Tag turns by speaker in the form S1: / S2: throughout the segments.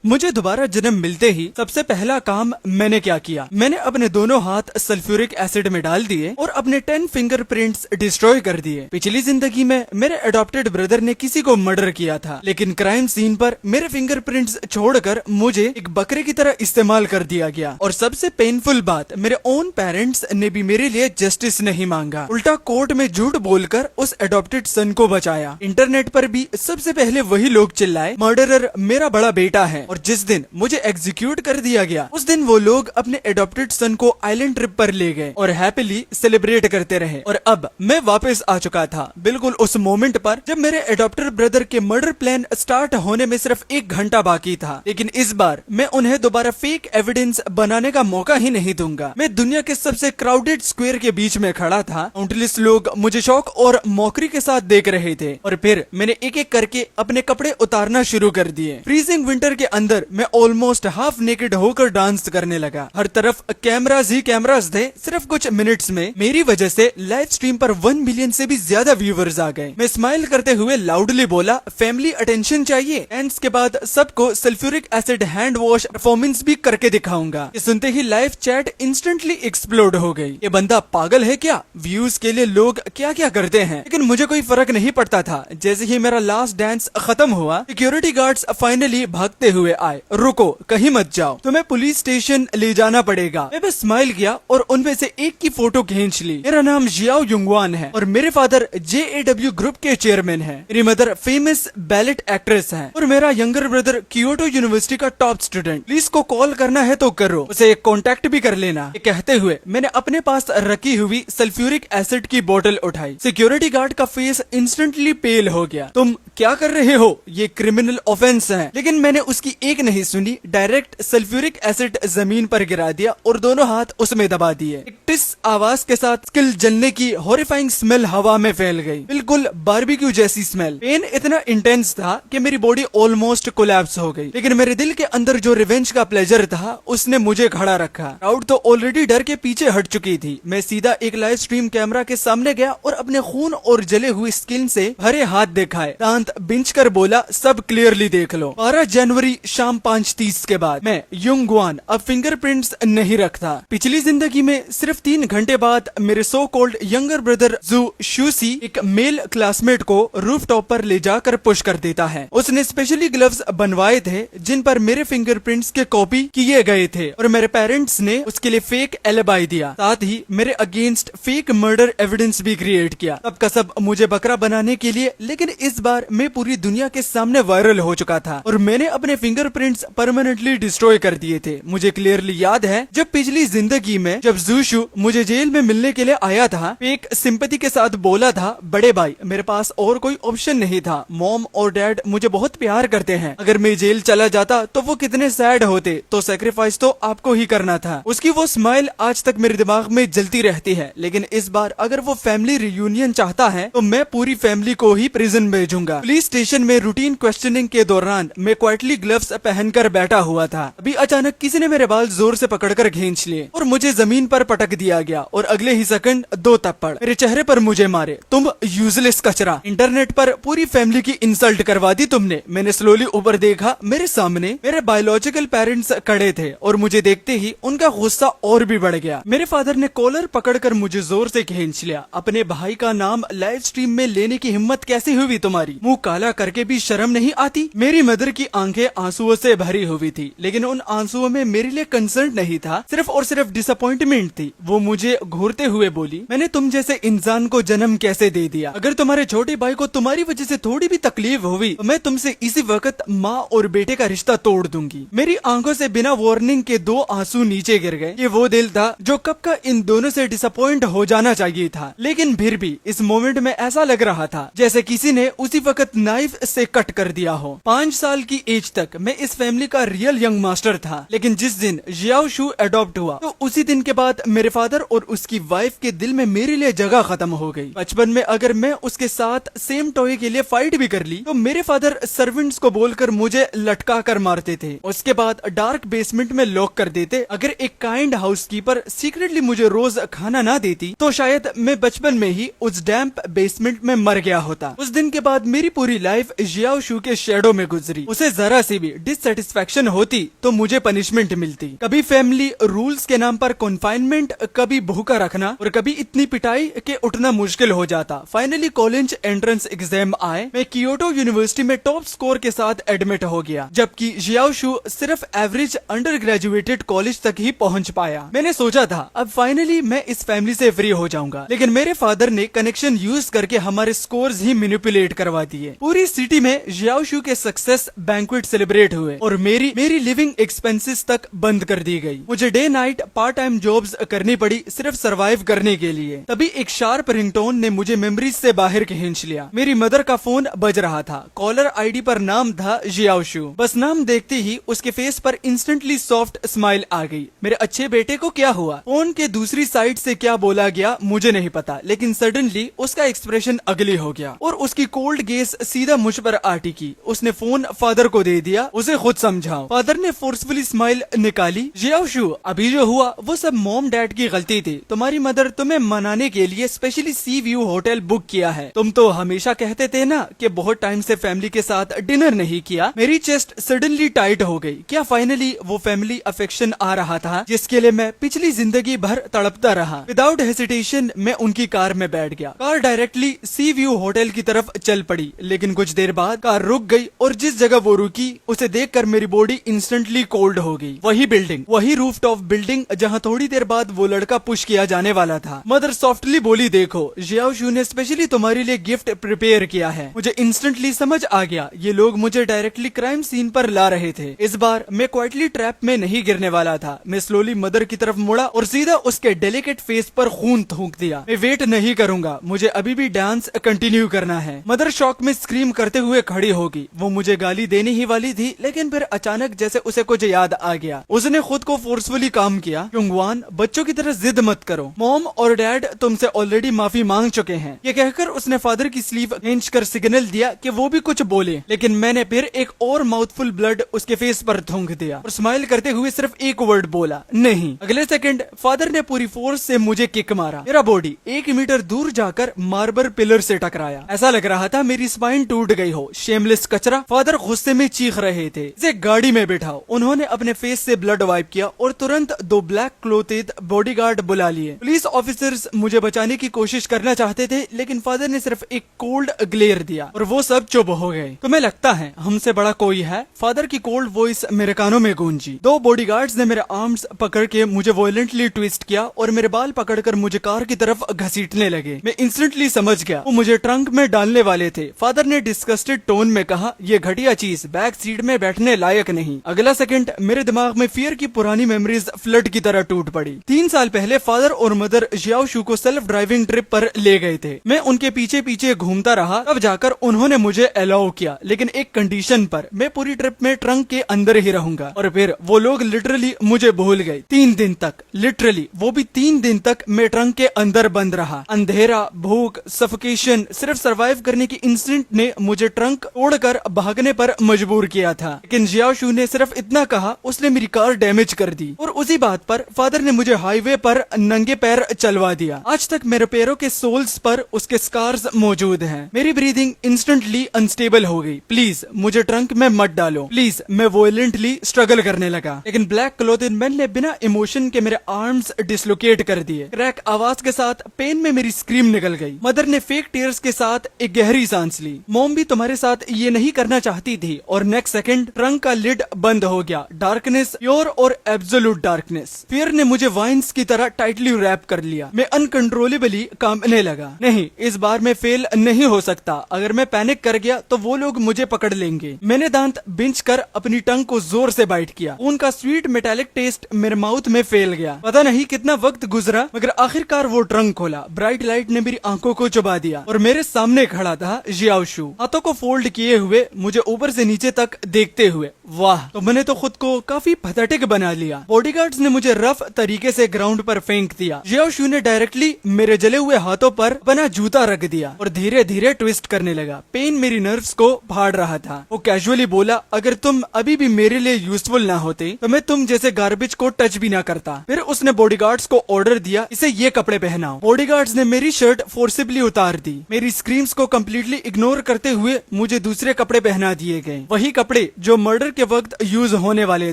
S1: मुझे दोबारा जन्म मिलते ही सबसे पहला काम मैंने क्या किया, मैंने अपने दोनों हाथ सल्फ्यूरिक एसिड में डाल दिए और अपने 10 फिंगरप्रिंट्स डिस्ट्रॉय कर दिए। पिछली जिंदगी में मेरे अडॉप्टेड ब्रदर ने किसी को मर्डर किया था, लेकिन क्राइम सीन पर मेरे फिंगरप्रिंट्स छोड़कर मुझे एक बकरे की तरह इस्तेमाल कर दिया गया। और सबसे पेनफुल बात, मेरे ओन पेरेंट्स ने भी मेरे लिए जस्टिस नहीं मांगा, उल्टा कोर्ट में झूठ बोलकर उस अडॉप्टेड सन को बचाया। इंटरनेट पर भी सबसे पहले वही लोग चिल्लाए मर्डरर मेरा बड़ा बेटा है, और जिस दिन मुझे एग्जीक्यूट कर दिया गया उस दिन वो लोग अपने एडॉप्टेड सन को आइलैंड ट्रिप पर ले गए और हैप्पीली सेलिब्रेट करते रहे। और अब मैं वापस आ चुका था बिल्कुल उस मोमेंट पर जब मेरे एडॉप्टेड ब्रदर के मर्डर प्लान स्टार्ट होने में सिर्फ 1 घंटा बाकी था। लेकिन इस बार मैं उन्हें दोबारा फेक एविडेंस बनाने का मौका ही नहीं दूंगा। मैं दुनिया के सबसे क्राउडेड स्क्वायर के बीच में खड़ा था, काउंटलेस लोग मुझे शौक और मौकरी के साथ देख रहे थे, और फिर मैंने एक एक करके अपने कपड़े उतारना शुरू कर दिए। फ्रीजिंग विंटर के अंदर मैं ऑलमोस्ट हाफ नेकेड होकर डांस करने लगा। हर तरफ कैमरास ही कैमरास थे। सिर्फ कुछ मिनट्स में मेरी वजह से लाइव स्ट्रीम पर 1 मिलियन से भी ज्यादा व्यूवर्स आ गए। मैं स्माइल करते हुए लाउडली बोला, फैमिली अटेंशन चाहिए। एंड्स के बाद सबको sulphuric acid hand wash performance भी करके दिखाऊंगा। ये सुनते ही लाइव चैट इंस्टेंटली एक्सप्लोड हो गई। ये बंदा पागल है क्या? व्यूज के लिए लोग क्या क्या करते हैं। लेकिन मुझे कोई फर्क नहीं पड़ता था। जैसे ही मेरा लास्ट डांस खत्म हुआ, सिक्योरिटी गार्ड्स फाइनली भागते हुए आए। रुको, कहीं मत जाओ, तुम्हें पुलिस स्टेशन ले जाना पड़ेगा। मैं बस स्माइल किया और उनमें से एक की फोटो खींच ली। मेरा नाम जियाओ युंगवान है और मेरे फादर JAW ग्रुप के चेयरमैन हैं। मेरी मदर फेमस बैलेट एक्ट्रेस है और मेरा यंगर ब्रदर क्योटो यूनिवर्सिटी का टॉप स्टूडेंट। प्लीज को कॉल करना है तो करो, उसे कॉन्टेक्ट भी कर लेना। ये कहते हुए मैंने अपने पास रखी हुई सल्फ्यूरिक एसिड की बोतल उठाई। सिक्योरिटी गार्ड का फेस इंस्टेंटली पेल हो गया। तुम क्या कर रहे हो? ये क्रिमिनल ऑफेंस है। लेकिन मैंने उसकी एक नहीं सुनी, डायरेक्ट सल्फ्यूरिक एसिड जमीन पर गिरा दिया और दोनों हाथ उसमें दबा दिए। एक टिस आवाज के साथ स्किल जलने की हॉरिफाइंग स्मेल हवा में फैल गई, बिल्कुल बारबेक्यू जैसी स्मेल। पेन इतना इंटेंस था कि मेरी बॉडी ऑलमोस्ट कोलैप्स हो गई। लेकिन मेरे दिल के अंदर जो रिवेंज का प्लेजर था उसने मुझे खड़ा रखा। क्राउड तो ऑलरेडी डर के पीछे हट चुकी थी। मैं सीधा एक लाइव स्ट्रीम कैमरा के सामने गया और अपने खून और जले हुए स्किन से भरे हाथ दिखाए। दांत बिंच कर बोला, सब क्लियरली देख लो। 12 जनवरी शाम 5:30 के बाद मैं युंगवान अब फिंगरप्रिंट्स नहीं रखता। पिछली जिंदगी में सिर्फ 3 घंटे बाद मेरे सो कॉल्ड यंगर ब्रदर जू शूसी एक मेल क्लासमेट को रूफ टॉप पर ले जाकर पुश कर देता है। उसने स्पेशली ग्लव्स बनवाए थे जिन पर मेरे फिंगरप्रिंट्स के कॉपी किए गए थे, और मेरे पेरेंट्स ने उसके लिए फेक एलिबाई दिया। साथ ही मेरे अगेंस्ट फेक मर्डर एविडेंस भी क्रिएट किया। सब का सब मुझे बकरा बनाने के लिए। लेकिन इस बार मैं पूरी दुनिया के सामने वायरल हो चुका था और मैंने अपने फिंगरप्रिंट्स परमानेंटली डिस्ट्रॉय कर दिए थे। मुझे क्लियरली याद है जब पिछली जिंदगी में जब जूशु मुझे जेल में मिलने के लिए आया था, एक सिंपैथी के साथ बोला था, बड़े भाई मेरे पास और कोई ऑप्शन नहीं था। मॉम और डैड मुझे बहुत प्यार करते हैं। अगर मैं जेल चला जाता तो वो कितने सैड होते, तो सैक्रिफाइस तो आपको ही करना था। उसकी वो स्माइल आज तक मेरे दिमाग में जलती रहती है। लेकिन इस बार अगर वो फैमिली रियूनियन चाहता है तो मैं पूरी फैमिली को ही प्रिजन भेजूंगा। पुलिस स्टेशन में रूटीन क्वेश्चनिंग के दौरान मैं क्वाइटली ग्लव्स पहनकर बैठा हुआ था। अभी अचानक किसी ने मेरे बाल जोर से पकड़कर खींच लिए और मुझे जमीन पर पटक दिया गया, और अगले ही सेकंड 2 थप्पड़ मेरे चेहरे पर मुझे मारे। तुम यूजलेस कचरा, इंटरनेट पर पूरी फैमिली की इंसल्ट करवा दी तुमने। मैंने स्लोली ऊपर देखा, मेरे सामने मेरे बायोलॉजिकल पेरेंट्स खड़े थे और मुझे देखते ही उनका गुस्सा और भी बढ़ गया। मेरे फादर ने कॉलर पकड़कर मुझे जोर से खींच लिया। अपने भाई का नाम लाइव स्ट्रीम में लेने की हिम्मत कैसे हुई तुम्हारी? मुंह काला करके भी शर्म नहीं आती? मेरी मदर की आंखें आंसुओं से भरी हुई थी, लेकिन उन आंसुओं में मेरे लिए कंसर्न नहीं था, सिर्फ और सिर्फ डिसअपॉइंटमेंट थी। वो मुझे घूरते हुए बोली, मैंने तुम जैसे इंसान को जन्म कैसे दे दिया? अगर तुम्हारे छोटे भाई को तुम्हारी वजह से थोड़ी भी तकलीफ हुई तो मैं तुमसे इसी वक्त माँ और बेटे का रिश्ता तोड़ दूंगी। मेरी आंखों से बिना वार्निंग के 2 आंसू नीचे गिर गए। ये वो दिल था जो कब का इन दोनों से डिसअपॉइंट हो जाना चाहिए था। लेकिन फिर भी इस मोमेंट में ऐसा लग रहा था जैसे किसी ने उसी वक्त नाइफ से कट कर दिया हो। 5 साल की एज तक मैं इस फैमिली का रियल यंग मास्टर था। लेकिन जिस दिन जियाओ शू अडॉप्ट हुआ तो उसी दिन के बाद मेरे फादर और उसकी वाइफ के दिल में मेरे लिए जगह खत्म हो गई। बचपन में अगर मैं उसके साथ सेम टॉय के लिए फाइट भी कर ली तो मेरे फादर सर्वेंट्स को बोलकर मुझे लटका कर मारते थे। उसके बाद डार्क बेसमेंट में लॉक कर देते। अगर एक काइंड हाउसकीपर सीक्रेटली मुझे रोज खाना ना देती तो शायद मैं बचपन में ही उस डैम्प बेसमेंट में मर गया होता। उस दिन के बाद मेरी पूरी लाइफ जियाओ शू के शेडो में गुजरी। उसे जरा सी भी डिससेटिस्फैक्शन होती तो मुझे पनिशमेंट मिलती। कभी फैमिली रूल्स के नाम पर कॉन्फाइनमेंट, कभी भूखा रखना और कभी इतनी पिटाई के उठना मुश्किल हो जाता। फाइनली कॉलेज एंट्रेंस एग्जाम आए, मैं कियोटो यूनिवर्सिटी में टॉप स्कोर के साथ एडमिट हो गया, जबकि जियाओशू सिर्फ एवरेज अंडर ग्रेजुएटेड कॉलेज तक ही पहुंच पाया। मैंने सोचा था अब फाइनली मैं इस फैमिली से फ्री हो जाऊंगा, लेकिन मेरे फादर ने कनेक्शन यूज करके हमारे स्कोर्स ही मैनिपुलेट करवा दिए। पूरी सिटी में जियाओशू के सक्सेस बैंक्वेट सेलिब्रेट हुए और मेरी लिविंग एक्सपेंसेस तक बंद कर दी गई। मुझे day night part time jobs करनी पड़ी सिर्फ सरवाइव करने के लिए। तभी एक शार्प रिंगटोन ने मुझे मेमोरीज से बाहर खींच लिया। मेरी मदर का फोन बज रहा था। कॉलर आईडी पर नाम था जियाओशू। बस नाम देखते ही उसके फेस पर इंस्टेंटली सॉफ्ट स्माइल आ गई। मेरे अच्छे बेटे को क्या हुआ? फोन के दूसरी साइड से क्या बोला गया मुझे नहीं पता, लेकिन सडनली उसका एक्सप्रेशन अगली हो गया और उसकी कोल्ड गेस सीधा मुझ पर आ टिकी। उसने फोन फादर को दे दिया, उसे खुद समझाओ। फादर ने फोर्सफुली स्माइल निकाली। जियाओशू, अभी जो हुआ वो सब मॉम डैड की गलती थी। तुम्हारी मदर तुम्हें मनाने के लिए स्पेशली सी व्यू होटल बुक किया है। तुम तो हमेशा कहते थे ना कि बहुत टाइम से फैमिली के साथ डिनर नहीं किया। मेरी चेस्ट सडनली टाइट हो गई। क्या फाइनली वो फैमिली अफेक्शन आ रहा था जिसके लिए मैं पिछली जिंदगी भर तड़पता रहा? विदाउट हेसिटेशन मैं उनकी कार में बैठ गया। कार डायरेक्टली सी व्यू होटल की तरफ चल पड़ी, लेकिन कुछ देर बाद कार रुक गई और जिस जगह वो रुकी उसे देखकर मेरी बॉडी इंस्टेंटली कोल्ड हो गई। वही बिल्डिंग, वही रूफटॉप बिल्डिंग जहाँ थोड़ी देर बाद वो लड़का पुश किया जाने वाला था। मदर सॉफ्टली बोली, देखो जियाओशू ने स्पेशली तुम्हारे लिए गिफ्ट प्रिपेयर किया है। मुझे इंस्टेंटली समझ आ गया ये लोग मुझे डायरेक्टली क्राइम सीन पर ला रहे थे। इस बार मैं क्वाइटली ट्रैप में नहीं गिरने वाला था। मैं स्लोली मदर की तरफ मुड़ा और सीधा उसके डेलिकेट फेस पर खून थूक दिया। मैं वेट नहीं करूंगा, मुझे अभी भी डांस कंटिन्यू करना है। मदर शॉक में स्क्रीम करते हुए खड़ी होगी। वो मुझे गाली देने ही वाली थी, लेकिन फिर अचानक जैसे उसे कुछ याद आ गया। उसने खुद को फोर्सफुली काम किया। क्योंगवान, बच्चों की तरह जिद मत करो। मॉम और डैड तुमसे ऑलरेडी माफी मांग चुके हैं। ये कहकर उसने फादर की स्लीव खींचकर सिग्नल दिया कि वो भी कुछ बोले, लेकिन मैंने फिर एक और माउथफुल ब्लड उसके फेस पर थूक दिया और स्माइल करते हुए सिर्फ एक वर्ड बोला, नहीं। अगले सेकंड फादर ने पूरी फोर्स से मुझे किक मारा। मेरा बॉडी 1 मीटर दूर जाकर मार्बल पिलर से टकराया। ऐसा लग रहा था मेरी स्पाइन टूट गई हो। शेमलेस कचरा। फादर गुस्से में चीख रहे थे, इसे गाड़ी में बैठाओ। उन्होंने अपने फेस से ब्लड वाइप किया और तुरंत 2 ब्लैक क्लोथेड बॉडीगार्ड बुला लिए। पुलिस ऑफिसर्स मुझे बचाने की कोशिश करना चाहते थे, लेकिन फादर ने सिर्फ एक कोल्ड ग्लेयर दिया और वो सब चुप हो गए। तुम्हें लगता है हमसे बड़ा कोई है? फादर की कोल्ड वॉइस मेरे कानों में गूंजी। 2 बॉडीगार्ड्स ने मेरे आर्म्स पकड़ के मुझे वॉयलेंटली ट्विस्ट किया और मेरे बाल पकड़कर मुझे कार की तरफ घसीटने लगे। मैं इंस्टेंटली समझ गया वो मुझे ट्रंक में डालने वाले थे। फादर ने डिस्कस्टेड टोन में कहा, ये घटिया चीज बैक सीट में बैठने लायक नहीं। अगला सेकंड मेरे दिमाग में फियर की पुरानी मेमोरीज फ्लड की तरह टूट पड़ी। 3 साल पहले फादर और मदर जियाओशू को सेल्फ ड्राइविंग ट्रिप पर ले गए थे। मैं उनके पीछे पीछे घूमता रहा, तब जाकर उन्होंने मुझे अलाउ किया, लेकिन एक कंडीशन पर। मैं पूरी ट्रिप में ट्रंक के अंदर ही रहूंगा। और फिर वो लोग लिटरली मुझे भूल गए। 3 दिन तक, लिटरली वो भी 3 दिन तक मैं ट्रंक के अंदर बंद रहा। अंधेरा, भूख, सफोकेशन, सिर्फ सरवाइव करने की इंस्टिंक्ट ने मुझे ट्रंक तोड़कर भागने पर मजबूर किया था। लेकिन जियाओशू ने सिर्फ इतना कहा, उसने मेरी कार डैमेज कर दी और उसी बात पर फादर ने मुझे हाईवे पर नंगे पैर चलवा दिया। आज तक मेरे पैरों के सोल्स पर उसके स्कार्स मौजूद हैं। मेरी ब्रीदिंग इंस्टेंटली अनस्टेबल हो गई। प्लीज मुझे ट्रंक में मत डालो, प्लीज। मैं वॉयलेंटली स्ट्रगल करने लगा, लेकिन ब्लैक क्लोथेड मैन ने बिना इमोशन के मेरे आर्म्स डिसलोकेट कर दिए। क्रैक आवाज के साथ पेन में मेरी स्क्रीम निकल गई। मदर ने फेक टीयर्स के साथ एक गहरी सांस ली। मॉम भी तुम्हारे साथ ये नहीं करना चाहती थी। और नेक्स्ट सेकंड ट्रंक का लिड बंद हो गया। डार्कनेस, प्योर और एब्सोल्यूट डार्कनेस। फियर ने मुझे वाइन्स की तरह टाइटली रैप कर लिया। मैं अनकंट्रोलेबली कांपने लगा। नहीं, इस बार मैं फेल नहीं हो सकता। अगर मैं पैनिक कर गया तो वो लोग मुझे पकड़ लेंगे। मैंने दांत बिंच कर अपनी टंग को जोर से बाइट किया। उनका स्वीट मेटालिक टेस्ट मेरे माउथ में फैल गया। पता नहीं कितना वक्त गुजरा, मगर आखिरकार वो ट्रंक खोला। ब्राइट लाइट ने मेरी आंखों को चुबा दिया और मेरे सामने खड़ा था जियाओशू, हाथों को फोल्ड किए हुए, मुझे ऊपर से नीचे तक देखते हुए। वाह, तो मैंने तो खुद को काफी पैथेटिक बना लिया। बॉडीगार्ड्स ने मुझे रफ तरीके से ग्राउंड पर फेंक दिया। जियाओशू ने डायरेक्टली मेरे जले हुए हाथों पर अपना जूता रख दिया और धीरे धीरे ट्विस्ट करने लगा। पेन मेरी नर्व्स को फाड़ रहा था। वो कैजुअली बोला, अगर तुम अभी भी मेरे लिए यूजफुल ना होते तो मैं तुम जैसे गार्बेज को टच भी ना करता। फिर उसने बॉडीगार्ड्स को ऑर्डर दिया, इसे ये कपड़े पहनाओ। बॉडीगार्ड्स ने मेरी शर्ट फोर्सिबली उतार दी। मेरी स्क्रीम्स को कम्प्लीटली इग्नोर करते हुए मुझे दूसरे कपड़े पहना दिए गए। वही कपड़े कपड़े जो मर्डर के वक्त यूज होने वाले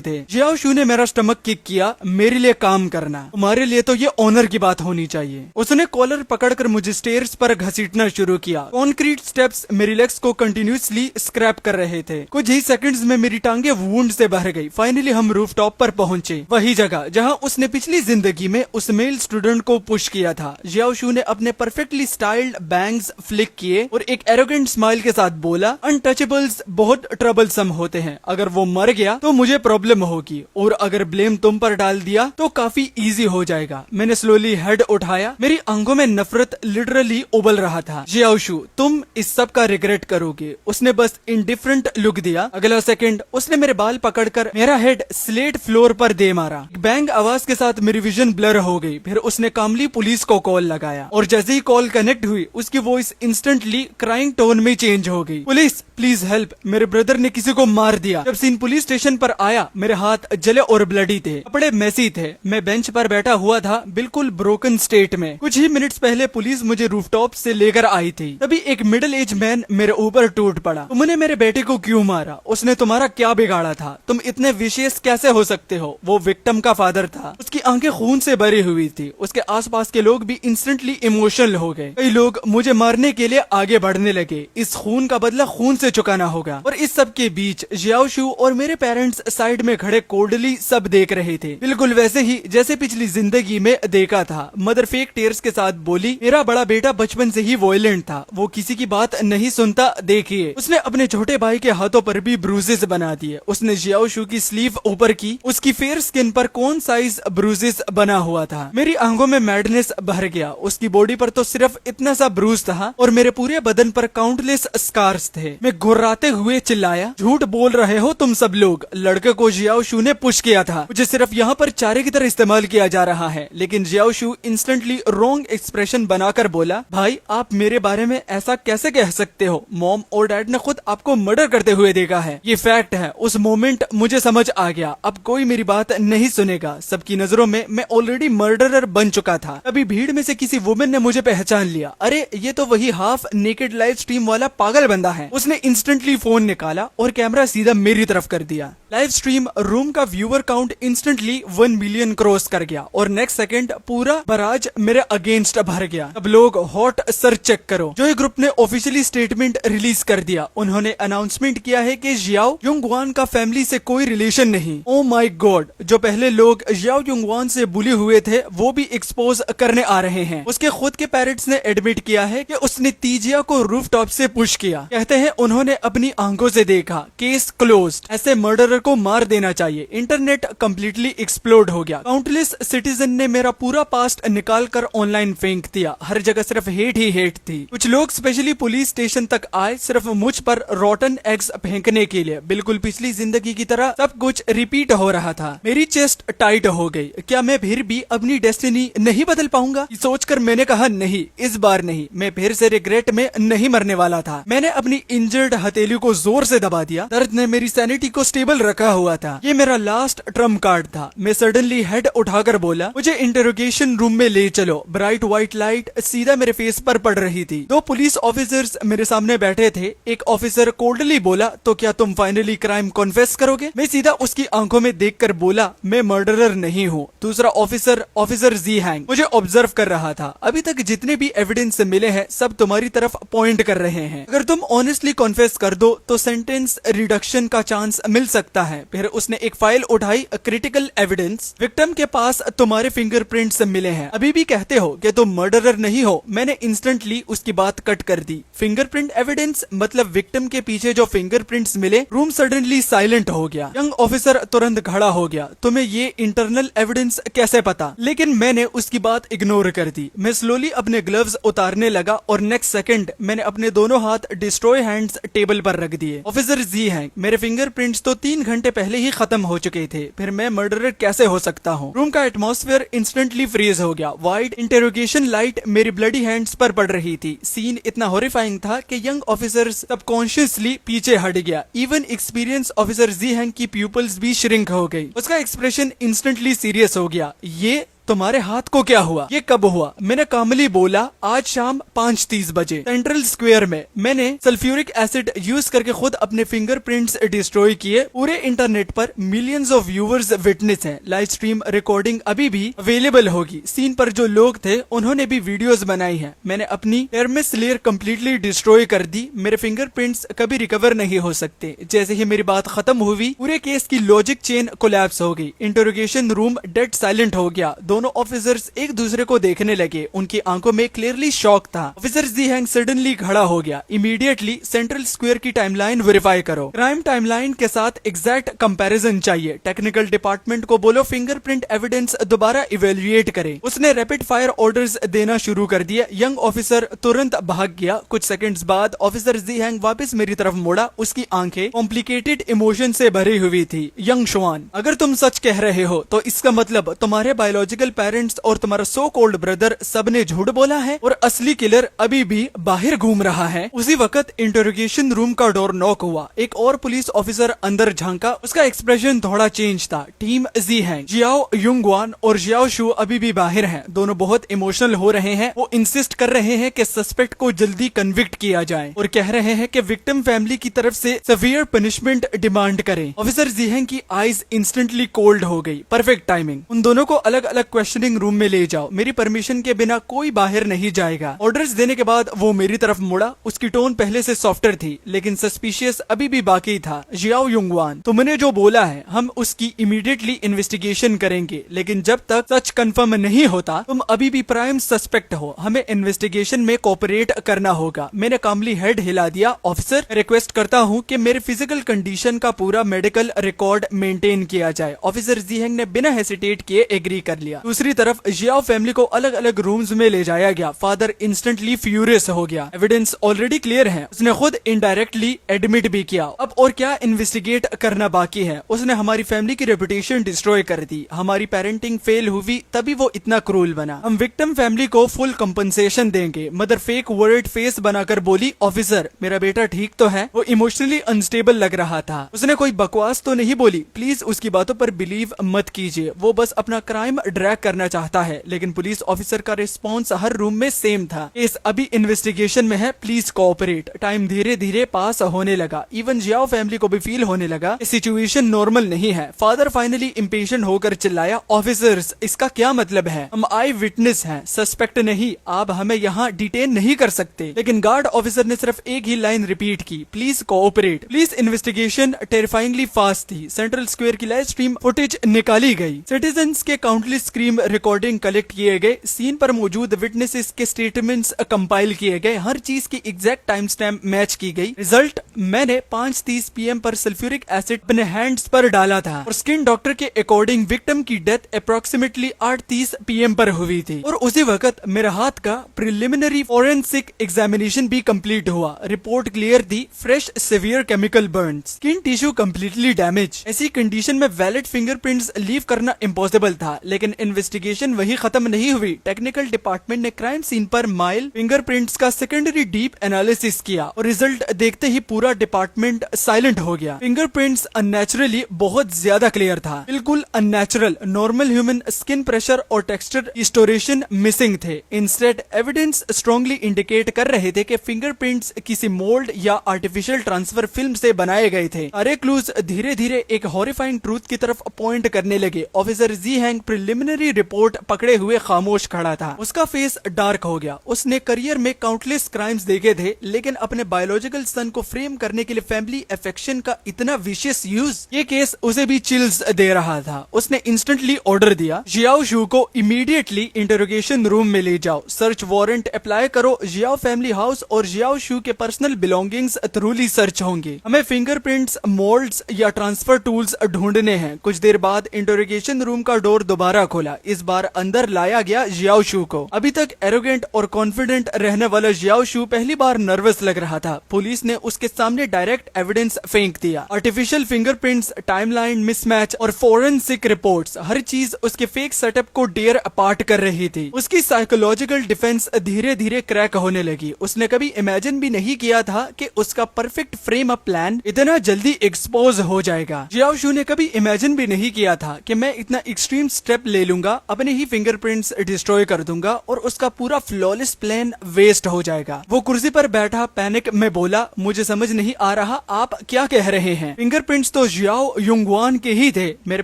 S1: थे। जियाओ शू ने मेरा स्टमक किक किया, मेरे लिए काम करना, तुम्हारे लिए तो ये ऑनर की बात होनी चाहिए। उसने कॉलर पकड़कर मुझे स्टेयर्स पर घसीटना शुरू किया। कॉन्क्रीट स्टेप्स मेरी लेग्स को कंटिन्यूसली स्क्रैप कर रहे थे। कुछ ही सेकंड्स में मेरी टांगे वुंड से भर गई। फाइनली हम रूफटॉप पर पहुंचे, वही जगह जहां उसने पिछली जिंदगी में उस मेल स्टूडेंट को पुश किया था। जियाओ शू ने अपने परफेक्टली स्टाइल्ड बैंग्स फ्लिक किए और एक एरोगेंट स्माइल के साथ बोला, अनटचेबल्स बहुत ट्रबलसम होते हैं, अगर वो मर गया तो मुझे प्रॉब्लम होगी, और अगर ब्लेम तुम पर डाल दिया तो काफी इजी हो जाएगा। मैंने स्लोली हेड उठाया, मेरी आंखों में नफरत लिटरली उबल रहा था। जियाओ शू, तुम इस सब का रिग्रेट करोगे। उसने बस इंडिफरेंट लुक दिया। अगला सेकंड उसने मेरे बाल पकड़कर मेरा हेड स्लेट फ्लोर पर दे मारा। बैंग आवाज के साथ मेरी विजन ब्लर हो गई। फिर उसने कामली पुलिस को कॉल लगाया और जैसे ही कॉल कनेक्ट हुई उसकी वॉइस इंस्टेंटली क्राइंग टोन में चेंज हो गई। पुलिस प्लीज हेल्प, मेरे ब्रदर ने किसी को मार दिया। जब सीन पुलिस स्टेशन पर आया मेरे हाथ जले और ब्लडी थे, कपड़े मेसी थे। मैं बेंच पर बैठा हुआ था, बिल्कुल ब्रोकन स्टेट में। कुछ ही मिनट्स पहले पुलिस मुझे रूफटॉप से लेकर आई थी। तभी एक मिडिल एज मैन मेरे ऊपर टूट पड़ा। तुमने मेरे बेटे को क्यों मारा? उसने तुम्हारा क्या बिगाड़ा था? तुम इतने विशेष कैसे हो सकते हो? वो विक्टिम का फादर था। उसकी आंखें खून से भरी हुई थी। उसके आसपास के लोग भी इंस्टेंटली इमोशनल हो गए। कई लोग मुझे मारने के लिए आगे बढ़ने लगे। इस खून का बदला खून से चुकाना होगा। और इस सब के बीच जियाओ शू और मेरे पेरेंट्स साइड में खड़े कोल्डली सब देख रहे थे, बिल्कुल वैसे ही जैसे पिछली जिंदगी में देखा था। मदर फेक टेयर्स के साथ बोली, मेरा बड़ा बेटा बचपन से ही वॉयलेंट था, वो किसी की बात नहीं सुनता। देखिए, उसने अपने छोटे भाई के हाथों पर भी ब्रूजेस बना दिए। उसने जियाओ शू की स्लीव ऊपर की, उसकी फेयर स्किन पर कौन साइज ब्रूजेस बना हुआ था। मेरी आंखों में मैडनेस भर गया। उसकी बॉडी पर तो सिर्फ इतना सा ब्रूज था और मेरे पूरे बदन पर काउंटलेस स्कार्स थे। मैं घुर्राते हुए चिल्लाया, झूठ बोल रहे हो तुम सब लोग। लड़के को जियाओ शू ने पुश किया था। मुझे सिर्फ यहाँ पर चारे की तरह इस्तेमाल किया जा रहा है। लेकिन जियाओ शू इंस्टेंटली रॉन्ग एक्सप्रेशन बनाकर बोला, भाई आप मेरे बारे में ऐसा कैसे कह सकते हो? मॉम और डैड ने खुद आपको मर्डर करते हुए देखा है, ये फैक्ट है। उस मोमेंट मुझे समझ आ गया, अब कोई मेरी बात नहीं सुनेगा। सबकी नजरों में मैं ऑलरेडी मर्डरर बन चुका था। अभी भीड़ में से किसी वुमेन ने मुझे पहचान लिया। अरे ये तो वही हाफ नेकेड लाइव स्ट्रीम वाला पागल बंदा है। उसने इंस्टेंटली फोन निकाला और कैमरा सीधा मेरी तरफ कर दिया। लाइव स्ट्रीम रूम का viewer count instantly 1 million cross कर गया और नेक्स्ट सेकंड पूरा बराज मेरे अगेंस्ट भर गया। अब लोग हॉट सर्च चेक करो। जोई ग्रुप ने ऑफिशियली स्टेटमेंट रिलीज कर दिया। उन्होंने अनाउंसमेंट किया है कि जियाओ युंगवान का फैमिली से कोई रिलेशन नहीं। ओ माय गॉड, जो पहले लोग जियाओ युंगवान से बुली हुए थे वो भी एक्सपोज करने आ रहे हैं। उसके खुद के पेरेंट्स ने एडमिट किया है कि उसने तीजिया को रूफटॉप से पुश किया। कहते हैं उन्होंने अपनी आंखों से देखा। Case closed. ऐसे मर्डरर को मार देना चाहिए। इंटरनेट कंप्लीटली एक्सप्लोड हो गया। काउंटलेस सिटीजन ने मेरा पूरा पास्ट निकाल कर ऑनलाइन फेंक दिया। हर जगह सिर्फ हेट ही हेट थी। कुछ लोग स्पेशली पुलिस स्टेशन तक आए सिर्फ मुझ पर रॉटन एग्स फेंकने के लिए। बिल्कुल पिछली जिंदगी की तरह सब कुछ रिपीट हो रहा था। मेरी चेस्ट टाइट हो गई। क्या मैं फिर भी अपनी डेस्टिनी नहीं बदल पाऊंगा? सोचकर मैंने कहा, नहीं, इस बार नहीं। मैं फिर से रिग्रेट में नहीं मरने वाला था। मैंने अपनी इंजर्ड हथेली को जोर से दबा दिया। दर्द ने मेरी सैनिटी को स्टेबल रखा हुआ था। ये मेरा लास्ट ट्रम्प कार्ड था। मैं सडनली हेड उठाकर बोला, मुझे इंटरोगेशन रूम में ले चलो। ब्राइट व्हाइट लाइट सीधा मेरे फेस पर पड़ रही थी। 2 पुलिस ऑफिसर्स मेरे सामने बैठे थे। एक ऑफिसर कोल्डली बोला, तो क्या तुम फाइनली क्राइम कॉन्फेस करोगे? मैं सीधा उसकी आंखों में देखकर बोला, मैं मर्डरर नहीं हूँ। दूसरा ऑफिसर जी हैंग मुझे ऑब्जर्व कर रहा था। अभी तक जितने भी एविडेंस मिले हैं सब तुम्हारी तरफ पॉइंट कर रहे हैं। अगर तुम ऑनेस्टली कॉन्फेस कर दो तो सेंटेंस रिडक्शन का चांस मिल सकता है। फिर उसने एक फाइल उठाई, क्रिटिकल एविडेंस। विक्टिम के पास तुम्हारे फिंगरप्रिंट्स मिले हैं। अभी भी कहते हो कि तुम मर्डरर नहीं हो? मैंने इंस्टेंटली उसकी बात कट कर दी। फिंगरप्रिंट एविडेंस मतलब विक्टिम के पीछे जो फिंगरप्रिंट्स मिले। रूम सडनली साइलेंट हो गया। यंग ऑफिसर तुरंत खड़ा हो गया। तुम्हें ये इंटरनल एविडेंस कैसे पता? लेकिन मैंने उसकी बात इग्नोर कर दी। मैं स्लोली अपने ग्लव्स उतारने लगा और नेक्स्ट सेकंड मैंने अपने दोनों हाथ डिस्ट्रॉय हैंड्स टेबल पर रख दिए। ऑफिसर जी हैं, मेरे फिंगरप्रिंट्स तो 3 घंटे पहले ही खत्म हो चुके थे। फिर मैं मर्डरर कैसे हो सकता हूँ? रूम का एटमॉस्फेयर इंस्टेंटली फ्रीज हो गया। वाइट इंटेरोगेशन लाइट मेरी ब्लडी हैंड्स पर पड़ रही थी। सीन इतना हॉरिफाइंग था कि यंग ऑफिसर सबकॉन्शियसली पीछे हट गया। इवन एक्सपीरियंस ऑफिसर जी हैंग की प्यूपल्स भी श्रिंक हो गई। उसका एक्सप्रेशन इंस्टेंटली सीरियस हो गया। ये तुम्हारे हाथ को क्या हुआ? ये कब हुआ? मैंने कामली बोला, आज शाम 5:30 बजे सेंट्रल स्क्वायर में मैंने सल्फ्यूरिक एसिड यूज करके खुद अपने फिंगरप्रिंट्स डिस्ट्रॉय किए। पूरे इंटरनेट पर मिलियंस ऑफ व्यूअर्स विटनेस हैं। लाइव स्ट्रीम रिकॉर्डिंग अभी भी अवेलेबल होगी। सीन पर जो लोग थे उन्होंने भी वीडियोस बनाई हैं। मैंने अपनी थर्मस लेयर कम्प्लीटली डिस्ट्रॉय कर दी। मेरे फिंगरप्रिंट्स कभी रिकवर नहीं हो सकते। जैसे ही मेरी बात खत्म हुई, पूरे केस की लॉजिक चेन कोलैप्स हो गई। इंटरोगेशन रूम डेड साइलेंट हो गया। दोनों ऑफिसर्स एक दूसरे को देखने लगे। उनकी आंखों में क्लियरली शॉक था। ऑफिसर जी हैंग सडनली खड़ा हो गया। इमीडिएटली सेंट्रल स्क्वायर की टाइमलाइन वेरीफाई करो। क्राइम टाइमलाइन के साथ एग्जैक्ट कंपैरिजन चाहिए। टेक्निकल डिपार्टमेंट को बोलो फिंगरप्रिंट एविडेंस दोबारा इवेल्युएट करे। उसने रैपिड फायर ऑर्डर्स देना शुरू कर दिया। यंग ऑफिसर तुरंत भाग गया। कुछ सेकंड्स बाद ऑफिसर जी हैंग वापस मेरी तरफ मुड़ा। उसकी आंखें कॉम्प्लिकेटेड इमोशन से भरी हुई थी। यंग शुआन, अगर तुम सच कह रहे हो तो इसका मतलब तुम्हारे बायोलॉजिकल पेरेंट्स और तुम्हारा सो कॉल्ड ब्रदर सब ने झूठ बोला है और असली किलर अभी भी बाहर घूम रहा है। उसी वक्त इंटरोगेशन रूम का डोर नॉक हुआ। एक और पुलिस ऑफिसर अंदर झांका। उसका एक्सप्रेशन थोड़ा चेंज था। टीम जी हैं, जियाओ युंगवान और जियाओ शू अभी भी बाहर हैं। दोनों बहुत इमोशनल हो रहे हैं। वो इंसिस्ट कर रहे हैं कि सस्पेक्ट को जल्दी कन्विक्ट किया जाए और कह रहे हैं कि विक्टिम फैमिली की तरफ से सेवियर पनिशमेंट डिमांड करें। ऑफिसर जीहेंग की आईज इंस्टेंटली कोल्ड हो गई। Perfect timing. उन दोनों को अलग अलग क्वेश्चनिंग रूम में ले जाओ। मेरी परमिशन के बिना कोई बाहर नहीं जाएगा। ऑर्डर्स देने के बाद वो मेरी तरफ मुड़ा। उसकी टोन पहले से सॉफ्टर थी लेकिन सस्पिशियस अभी भी बाकी था। जियाओ युंगवान, तुमने जो बोला है हम उसकी इमीडिएटली इन्वेस्टिगेशन करेंगे, लेकिन जब तक सच कंफर्म नहीं होता तुम अभी भी प्राइम सस्पेक्ट हो। हमें इन्वेस्टिगेशन में कोऑपरेट करना होगा। मैंने कामली हेड हिला दिया। ऑफिसर, रिक्वेस्ट करता हूँ कि मेरे फिजिकल कंडीशन का पूरा मेडिकल रिकॉर्ड मेंटेन किया जाए। ऑफिसर जीहेंग ने बिना हेसिटेट किए एग्री कर लिया। दूसरी तरफ जियाओ फैमिली को अलग अलग रूम्स में ले जाया गया। फादर इंस्टेंटली फ्यूरियस हो गया। एविडेंस ऑलरेडी क्लियर है। उसने खुद इनडायरेक्टली एडमिट भी किया। अब और क्या इन्वेस्टिगेट करना बाकी है। उसने हमारी फैमिली की रेपुटेशन डिस्ट्रॉय कर दी। हमारी पेरेंटिंग फेल हुई तभी वो इतना क्रूल बना। हम विक्टिम फैमिली को फुल कंपनसेशन देंगे। मदर फेक वर्ड फेस बनाकर बोली, ऑफिसर मेरा बेटा ठीक तो है? वो इमोशनली अनस्टेबल लग रहा था। उसने कोई बकवास तो नहीं बोली। प्लीज उसकी बातों पर बिलीव मत कीजिए। वो बस अपना क्राइम ड्रैग करना चाहता है। लेकिन पुलिस ऑफिसर का रिस्पॉन्स हर रूम में सेम था। केस अभी इन्वेस्टिगेशन में है, प्लीज कोऑपरेट। टाइम धीरे धीरे पास होने लगा। इवन जियाओ फैमिली को भी फील होने लगा सिचुएशन नॉर्मल नहीं है। फादर फाइनली इम्पेशेंट होकर चिल्लाया, ऑफिसर्स इसका क्या मतलब है? हम आई विटनेस हैं, सस्पेक्ट नहीं। आप हमें यहाँ डिटेन नहीं कर सकते। लेकिन गार्ड ऑफिसर ने सिर्फ एक ही लाइन रिपीट की, please cooperate. Please investigation terrifyingly fast थी। सेंट्रल स्क्वायर की लाइव स्ट्रीम फुटेज निकाली गई। सिटीजन्स के काउंटलेस स्क्रीम रिकॉर्डिंग कलेक्ट किए गए। सीन पर मौजूद विटनेसेस के स्टेटमेंट्स कंपाइल किए गए। हर चीज की एग्जैक्ट टाइम स्टैम्प मैच की गई। रिजल्ट, मैंने 5:30 PM पर सल्फ्यूरिक एसिड अपने हैंड्स पर डाला था और स्किन डॉक्टर के अकॉर्डिंग विक्टिम की डेथ अप्रोक्सीमेटली 8:30 PM पर हुई थी। और उसी वक्त मेरे हाथ का प्रिलिमिनरी फॉरेंसिक एग्जामिनेशन भी कंप्लीट हुआ। रिपोर्ट क्लियर थी, fresh severe chemical burn, skin tissue completely damage. ऐसी कंडीशन में वैलिड फिंगरप्रिंट्स लीव करना इम्पॉसिबल था। लेकिन इन्वेस्टिगेशन वही खत्म नहीं हुई। टेक्निकल डिपार्टमेंट ने क्राइम सीन पर माइल फिंगरप्रिंट्स का सेकेंडरी डीप एनालिसिस किया और रिजल्ट देखते ही पूरा डिपार्टमेंट साइलेंट हो गया। फिंगरप्रिंट्स अननेचुरली बहुत ज्यादा क्लियर था, बिल्कुल unnatural. Normal human skin pressure और टेक्सचर रिस्टोरेशन मिसिंग थे। इंस्टेड एविडेंस स्ट्रांगली इंडिकेट कर रहे थे कि फिंगरप्रिंट्स किसी मोल्ड या आर्टिफिशियल ट्रांसफर फिल्म से बनाए गए थे। सारे क्लूज धीरे धीरे एक हॉरिफाइंग ट्रूथ की तरफ पॉइंट करने लगे। ऑफिसर जी हैंग प्रिलिमिनरी रिपोर्ट पकड़े हुए खामोश खड़ा था। उसका फेस डार्क हो गया। उसने करियर में काउंटलेस क्राइम्स देखे थे, लेकिन अपने बायोलॉजिकल सन को फ्रेम करने के लिए फैमिली अफेक्शन का इतना विशियस यूज, ये केस उसे भी चिल्स दे रहा था। उसने इंस्टेंटली ऑर्डर दिया, जियाओ शू को इमीडिएटली इंटरोगेशन रूम में ले जाओ। सर्च वारंट अप्लाई करो। जियाओ फैमिली हाउस और जियाओ शू के पर्सनल बिलोंगिंग्स थ्रूली सर्च होंगे। हमें फिंगरप्रिंट्स, मोल्ड्स या ट्रांसफर टूल्स ढूंढने हैं। कुछ देर बाद इंटरोगेशन रूम का डोर दोबारा खोला। इस बार अंदर लाया गया जियाओ शू को। अभी तक एरोगेंट और कॉन्फिडेंट रहने वाला जियाओ शू पहली बार नर्वस लग रहा था। पुलिस ने उसके सामने डायरेक्ट एविडेंस फेंक दिया। आर्टिफिशियल फिंगरप्रिंट्स, टाइमलाइन मिसमैच और फॉरेंसिक रिपोर्ट्स, हर चीज उसके फेक सेटअप को डेयर अपार्ट कर रही थी। उसकी साइकोलॉजिकल डिफेंस धीरे धीरे क्रैक होने लगी। उसने कभी इमेजिन भी नहीं किया था कि उसका परफेक्ट फ्रेम अप प्लान इतना जल्दी एक्सपोज हो जाएगा। जियाओ शू ने कभी इमेजिन भी नहीं किया था कि मैं इतना एक्सट्रीम स्टेप ले लूंगा। करूंगा, अपने ही फिंगरप्रिंट्स डिस्ट्रॉय कर दूंगा और उसका पूरा फ्लॉलेस प्लान वेस्ट हो जाएगा। वो कुर्सी पर बैठा पैनिक में बोला, मुझे समझ नहीं आ रहा आप क्या कह रहे हैं। फिंगरप्रिंट्स तो जियाओ युंगवान के ही थे। मेरे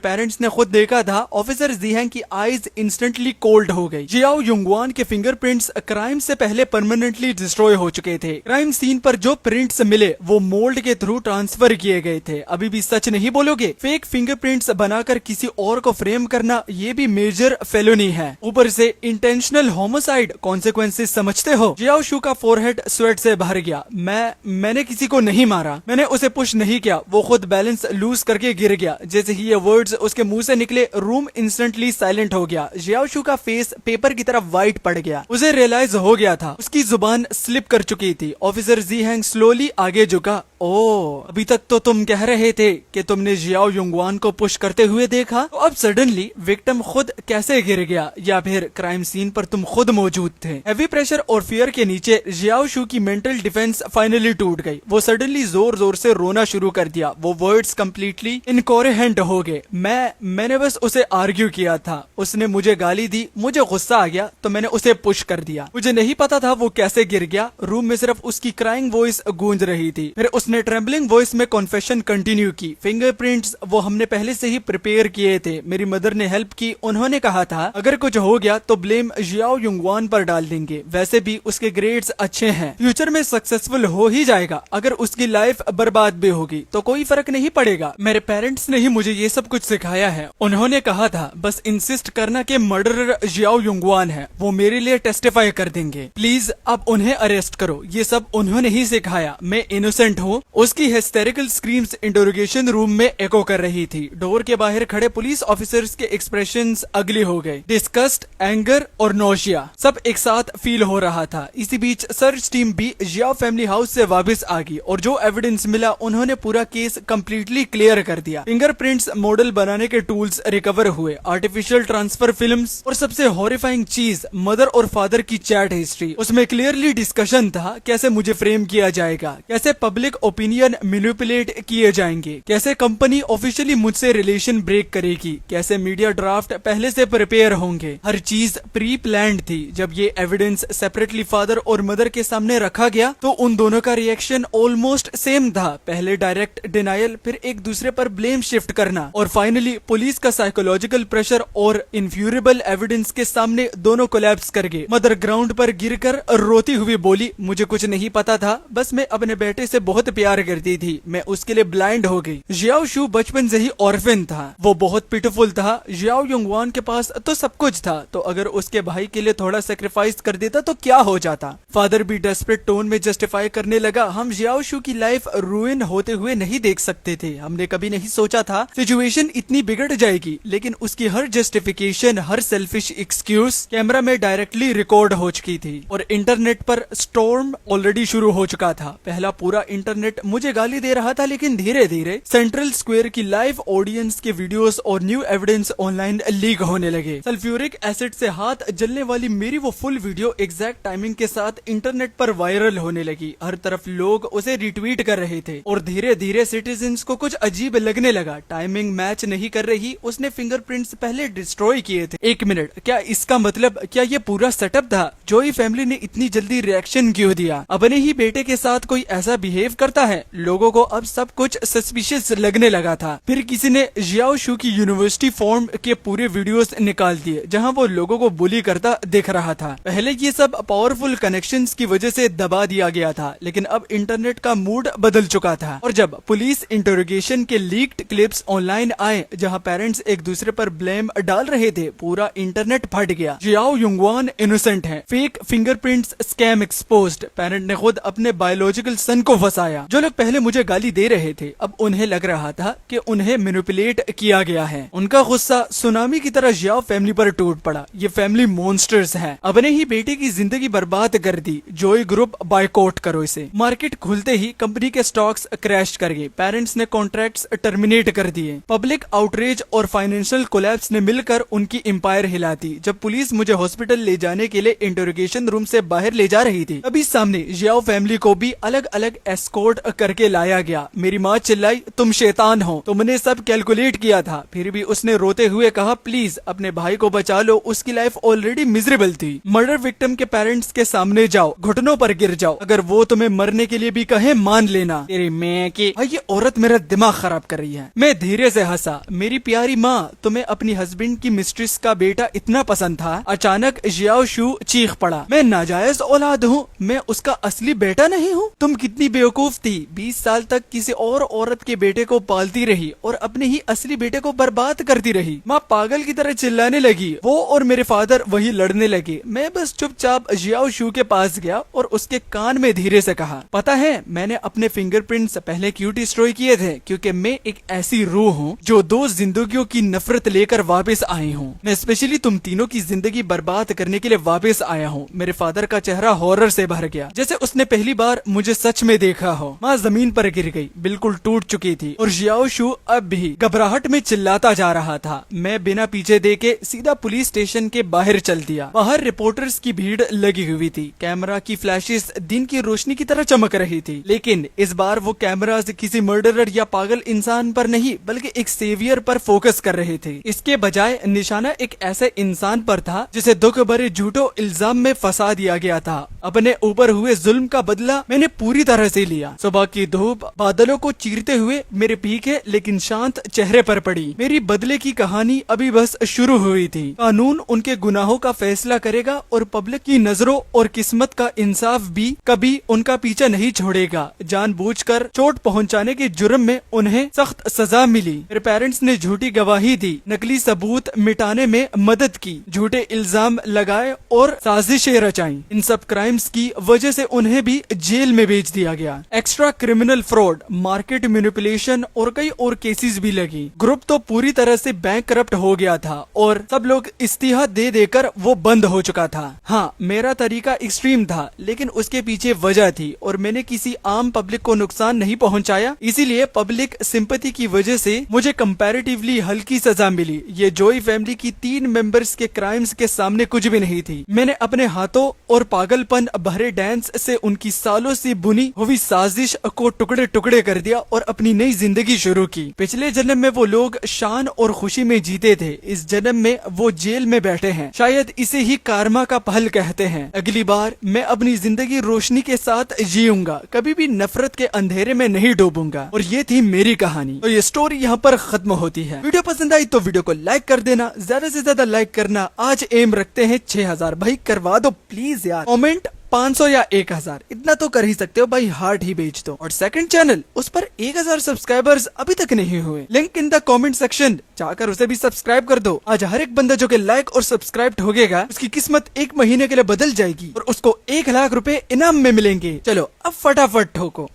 S1: पेरेंट्स ने खुद देखा था। ऑफिसर ज़िहेंग की आईज इंस्टेंटली कोल्ड हो गई। जियाओ युंगवान के फिंगरप्रिंट्स क्राइम से पहले परमानेंटली डिस्ट्रॉय हो चुके थे। क्राइम सीन पर जो प्रिंट्स मिले वो मोल्ड के थ्रू ट्रांसफर किए गए थे। अभी भी सच नहीं बोलोगे? फेक फिंगरप्रिंट्स बनाकर किसी और को फ्रेम करना ये भी मेजर फेलोनी है। ऊपर से इंटेंशनल होमोसाइड कॉन्सिक्वेंसेस समझते हो? जियाओ शू का फोरहेड स्वेट से भर गया। मैंने किसी को नहीं मारा, मैंने उसे पुश नहीं किया, वो खुद बैलेंस लूज करके गिर गया। जैसे ही ये वर्ड्स उसके मुंह से निकले रूम इंस्टेंटली साइलेंट हो गया। जियाओ शू का फेस पेपर की तरफ व्हाइट पड़ गया। उसे रियलाइज हो गया था उसकी जुबान स्लिप कर चुकी थी। ऑफिसर ज़िहेंग स्लोली आगे झुका। ओह, अभी तक तो तुम कह रहे थे कि तुमने जियाओ युंगवान को पुश करते हुए देखा, तो अब सडनली विक्टिम खुद कैसे गिर गया? या फिर क्राइम सीन पर तुम खुद मौजूद थे? हेवी प्रेशर और फियर के नीचे जियाओ शू की मेंटल डिफेंस फाइनली टूट गई। वो सडनली जोर जोर से रोना शुरू कर दिया। वो वर्ड्स कंप्लीटली इनकोहेरेंट हो गए। मैंने बस उसे आर्ग्यू किया था, उसने मुझे गाली दी, मुझे गुस्सा आ गया तो मैंने उसे पुश कर दिया। मुझे नहीं पता था वो कैसे गिर गया। रूम में सिर्फ उसकी क्राइंग वॉइस गूंज रही थी। फिर उसने ट्रेम्बलिंग वॉइस में कॉन्फेशन कंटिन्यू की। फिंगरप्रिंट्स वो हमने पहले से ही प्रिपेयर किए थे। मेरी मदर ने हेल्प की। उन्होंने कहा था अगर कुछ हो गया तो ब्लेम जियाओ युंगवान पर डाल देंगे। वैसे भी उसके ग्रेड्स अच्छे हैं, फ्यूचर में सक्सेसफुल हो ही जाएगा। अगर उसकी लाइफ बर्बाद भी होगी तो कोई फर्क नहीं पड़ेगा। मेरे पेरेंट्स ने ही मुझे ये सब कुछ सिखाया है। उन्होंने कहा था बस इंसिस्ट करना कि मर्डरर जियाओ युंगवान है, वो मेरे लिए टेस्टिफाई कर देंगे। प्लीज अब उन्हें अरेस्ट करो। ये सब उन्होंने ही सिखाया। मैं इनोसेंट हूँ। उसकी हिस्टेरिकल स्क्रीम्स इंटरोगेशन रूम में एको कर रही थी। डोर के बाहर खड़े पुलिस ऑफिसर्स के एक्सप्रेशंस अगली हो गए। डिस्गस्ट, एंगर और नोशिया सब एक साथ फील हो रहा था। इसी बीच सर्च टीम भी जियाओ फैमिली हाउस से वापस आ गई और जो एविडेंस मिला उन्होंने पूरा केस कंप्लीटली क्लियर कर दिया। फिंगरप्रिंट्स मॉडल बनाने के टूल्स रिकवर हुए, आर्टिफिशियल ट्रांसफर फिल्म्स और सबसे हॉरिफाइंग चीज मदर और फादर की चैट हिस्ट्री। उसमें क्लियरली डिस्कशन था कैसे मुझे फ्रेम किया जाएगा, कैसे पब्लिक ओपिनियन मैनिपुलेट किए जाएंगे, कैसे कंपनी ऑफिशियली मुझसे रिलेशन ब्रेक करेगी, कैसे मीडिया ड्राफ्ट पहले से प्रिपेयर होंगे। हर चीज प्री प्लान्ड थी। जब ये एविडेंस सेपरेटली फादर और मदर के सामने रखा गया तो उन दोनों का रिएक्शन ऑलमोस्ट सेम था। पहले डायरेक्ट डिनायल, फिर एक दूसरे पर ब्लेम शिफ्ट करना और फाइनली पुलिस का साइकोलॉजिकल प्रेशर और इनफ्यूरेबल एविडेंस के सामने दोनों कोलैप्स कर गए। मदर ग्राउंड पर गिरकर रोती हुई बोली, मुझे कुछ नहीं पता था, बस मैं अपने बेटे से बहुत प्यार करती थी, मैं उसके लिए ब्लाइंड हो गई। जियाओ शू बचपन से ही ऑर्फन था, वो बहुत पिटीफुल था। जियाओ युंगवान के पास तो सब कुछ था, तो अगर उसके भाई के लिए थोड़ा सेक्रीफाइस कर देता तो क्या हो जाता। फादर भी डेस्परेट टोन में जस्टिफाई करने लगा, हम जियाओ शू की लाइफ रूइन होते हुए नहीं देख सकते थे। हमने कभी नहीं सोचा था सिचुएशन इतनी बिगड़ जाएगी। लेकिन उसकी हर जस्टिफिकेशन, हर सेल्फिश एक्सक्यूज कैमरा में डायरेक्टली रिकॉर्ड हो चुकी थी और इंटरनेट पर स्टॉर्म ऑलरेडी शुरू हो चुका था। पहला पूरा इंटरनेट मुझे गाली दे रहा था, लेकिन धीरे धीरे सेंट्रल स्क्वायर की लाइव ऑडियंस के वीडियोस और न्यू एविडेंस ऑनलाइन लीक होने लगे। सल्फ्यूरिक एसिड से हाथ जलने वाली मेरी वो फुल वीडियो एग्जैक्ट टाइमिंग के साथ इंटरनेट पर वायरल होने लगी। हर तरफ लोग उसे रिट्वीट कर रहे थे और धीरे धीरे सिटीजन्स को कुछ अजीब लगने लगा। टाइमिंग मैच नहीं कर रही। उसने फिंगरप्रिंट्स पहले डिस्ट्रॉय किए थे। एक मिनट, क्या इसका मतलब क्या ये पूरा सेटअप था? जोई फैमिली ने इतनी जल्दी रिएक्शन क्यों दिया? अपने ही बेटे के साथ कोई ऐसा बिहेव करता है? लोगों को अब सब कुछ सस्पिशियस लगने लगा था। फिर किसी ने जियाओ शू की यूनिवर्सिटी फॉर्म के पूरे वीडियोस निकाल दिए जहां वो लोगों को बुली करता दिख रहा था। पहले ये सब पावरफुल कनेक्शंस की वजह से दबा दिया गया था, लेकिन अब इंटरनेट का मूड बदल चुका था। और जब पुलिस इंटरोगेशन के लीक्ड क्लिप्स ऑनलाइन आए जहां पेरेंट्स एक दूसरे पर ब्लेम डाल रहे थे, पूरा इंटरनेट फट गया। जियाओ युंगवान इनोसेंट है, fake fingerprints scam exposed. Parent ने खुद अपने बायोलॉजिकल सन को फंसाया। जो लोग पहले मुझे गाली दे रहे थे अब उन्हें लग रहा था कि उन्हें मैनिपुलेट किया गया है। उनका गुस्सा सुनामी की तरह जियाओ फैमिली पर टूट पड़ा। ये फैमिली मॉन्स्टर्स हैं, अपने ही बेटे की जिंदगी बर्बाद कर दी। जोई ग्रुप बायकॉट करो इसे। मार्केट खुलते ही कंपनी के स्टॉक्स क्रैश कर गए। पेरेंट्स ने कॉन्ट्रैक्ट्स टर्मिनेट कर दिए। पब्लिक आउटरीच और फाइनेंशियल कोलैप्स ने मिलकर उनकी एम्पायर हिला दी। जब पुलिस मुझे हॉस्पिटल ले जाने के लिए इंटरोगेशन रूम से बाहर ले जा रही थी, अभी सामने जियाओ फैमिली को भी अलग अलग एस्कॉर्ट करके लाया गया। मेरी माँ चिल्लाई, तुम शैतान हो, तुमने सब कैलकुलेट किया था। फिर भी उसने रोते हुए कहा, प्लीज प्लीज अपने भाई को बचा लो, उसकी लाइफ ऑलरेडी मिजरेबल थी। मर्डर विक्टिम के पेरेंट्स के सामने जाओ, घुटनों पर गिर जाओ, अगर वो तुम्हें मरने के लिए भी कहे मान लेना। तेरी मैं की भाई ये औरत मेरा दिमाग खराब कर रही है। मैं धीरे से हंसा। मेरी प्यारी माँ, तुम्हें अपनी हस्बैंड की मिस्ट्रेस का बेटा इतना पसंद था? अचानक जियाओ शू चीख पड़ा, मैं नाजायज औलाद हूँ, मैं उसका असली बेटा नहीं हूँ। तुम कितनी बेवकूफ थी, 20 साल तक किसी और औरत के बेटे को पालती रही और अपने ही असली बेटे को बर्बाद करती रही। माँ पागल की तरह चिल्लाने लगी। वो और मेरे फादर वही लड़ने लगे। मैं बस चुपचाप जियाओ शू के पास गया और उसके कान में धीरे से कहा, पता है मैंने अपने फिंगरप्रिंट्स पहले क्यों डिस्ट्रॉय किए थे? क्योंकि मैं एक ऐसी रूह हूँ जो 2 जिंदगियों की नफरत लेकर वापस आई हूँ। मैं स्पेशली तुम तीनों की जिंदगी बर्बाद करने के लिए वापस आया हूँ। मेरे फादर का चेहरा हॉरर से भर गया, जैसे उसने पहली बार मुझे सच में देखा हो। माँ जमीन पर गिर गई, बिल्कुल टूट चुकी थी और जियाओ शू अब भी घबराहट में चिल्लाता जा रहा था। मैं बिना पीछे देखे सीधा पुलिस स्टेशन के बाहर चल दिया। बाहर रिपोर्टर्स की भीड़ लगी हुई थी। कैमरा की फ्लैशेस दिन की रोशनी की तरह चमक रही थी, लेकिन इस बार वो कैमरास किसी मर्डरर या पागल इंसान पर नहीं बल्कि एक सेवियर पर फोकस कर रहे थे। इसके बजाय निशाना एक ऐसे इंसान पर था जिसे दुख भरे झूठों इल्जाम में फंसा दिया गया था। अपने ऊपर हुए जुल्म का बदला मैंने पूरी तरह से लिया। सुबह की धूप बादलों को चीरते हुए मेरे भीगे लेकिन शांत चेहरे पर पड़ी। मेरी बदले की कहानी अभी बस शुरू हुई थी। कानून उनके गुनाहों का फैसला करेगा और पब्लिक की नजरों और किस्मत का इंसाफ भी कभी उनका पीछा नहीं छोड़ेगा। जानबूझकर चोट पहुंचाने के जुर्म में उन्हें सख्त सजा मिली। मेरे पेरेंट्स ने झूठी गवाही दी, नकली सबूत मिटाने में मदद की, झूठे इल्जाम लगाए और साजिशें रचाई। इन सब क्राइम्स की वजह से उन्हें भी जेल में भेज दिया गया। Extra criminal fraud, market manipulation और कई और केसेस भी लगी। ग्रुप तो पूरी तरह से बैंक करप्ट हो गया था और सब लोग इस्तीहा दे देकर वो बंद हो चुका था। हाँ, मेरा तरीका एक्सट्रीम था, लेकिन उसके पीछे वजह थी और मैंने किसी आम पब्लिक को नुकसान नहीं पहुंचाया। इसीलिए पब्लिक सिंपैथी की वजह से मुझे कंपैरेटिवली हल्की सजा मिली। ये जोई फैमिली की 3 मेंबर्स के क्राइम्स के सामने कुछ भी नहीं थी। मैंने अपने हाथों और पागलपन भरे डांस से उनकी सालों से बुनी हुई साजिश को टुकड़े टुकड़े कर दिया और अपनी नई जिंदगी शुरू की। पिछले जन्म में वो लोग शान और खुशी में जीते थे, इस जन्म में वो जेल में बैठे हैं। शायद इसे ही कार्मा का पहल कहते हैं। अगली बार मैं अपनी जिंदगी रोशनी के साथ जीऊंगा, कभी भी नफरत के अंधेरे में नहीं डूबूंगा। और ये थी मेरी कहानी। तो ये स्टोरी यहाँ पर खत्म होती है। वीडियो पसंद आई तो वीडियो को लाइक कर देना, ज्यादा से ज्यादा लाइक करना। आज एम रखते हैं 6000। भाई करवा दो प्लीज यार। कमेंट 500 या 1000 इतना तो कर ही सकते हो भाई, हार्ट ही बेच दो। और सेकंड चैनल, उस पर 1000 सब्सक्राइबर्स अभी तक नहीं हुए, link in the comment section, जाकर उसे भी सब्सक्राइब कर दो। आज हर एक बंदा जो कि लाइक और सब्सक्राइब ठोकेगा उसकी किस्मत 1 महीने के लिए बदल जाएगी और उसको 1 लाख रुपए इनाम में मिलेंगे। चलो अब फटाफट ठोको।